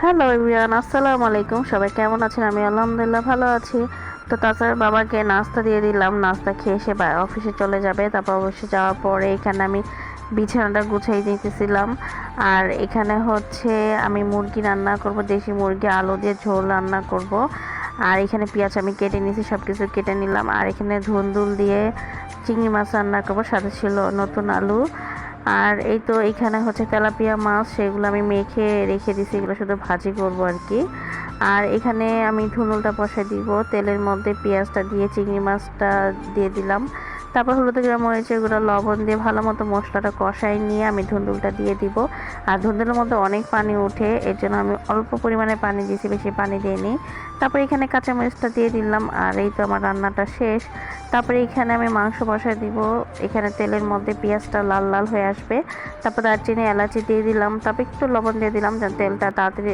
Hello everyone, আসসালামু আলাইকুম। সবাই কেমন আছেন? আমি আলহামদুলিল্লাহ ভালো আছি। তো তাছাড়া বাবাকে নাস্তা দিয়ে দিলাম। নাস্তা খেয়ে সে অফিসে চলে যাবে। তারপর অফিসে যাওয়ার পরে এখানে আমি বিছানাটা গুছাই দিতেছিলাম। আর এখানে হচ্ছে আমি মুরগি রান্না করব, দেশি মুরগি আলু দিয়ে ঝোল রান্না করব। আর এখানে পেঁয়াজ আমি কেটে নিয়েছি, সব কিছু কেটে নিলাম। আর এখানে ধুন্দুল দিয়ে চিংড়ি মাছ রান্না করব, সাথে ছিল নতুন আলু। আর এই তো এখানে হচ্ছে তেলাপিয়া মাছ, সেগুলো আমি মেখে রেখে দিছি, এগুলো শুধু ভাজি করব আর কি। আর এখানে আমি ধুনুলটা বসাই দিব, তেলের মধ্যে পেঁয়াজটা দিয়ে চিংড়ি মাছটা দিয়ে দিলাম। তারপর হলুদ গুঁড়া, মরিচের গুঁড়া, লবণ দিয়ে ভালো মতো মশলাটা কষাই নিয়ে আমি ধুন্দুলটা দিয়ে দিব। আর ধুন্দুলের মধ্যে অনেক পানি ওঠে, এর জন্য আমি অল্প পরিমাণে পানি দিয়েছি, বেশি পানি দিইনি। তারপর এখানে কাঁচামরিচটা দিয়ে দিলাম। আর এই তো আমার রান্নাটা শেষ। তারপরে এখানে আমি মাংস বসাই দিব। এখানে তেলের মধ্যে পেঁয়াজটা লাল লাল হয়ে আসবে। তারপর দারচিনি এলাচি দিয়ে দিলাম, তারপর একটু লবণ দিয়ে দিলাম যেন তেলটা তাড়াতাড়ি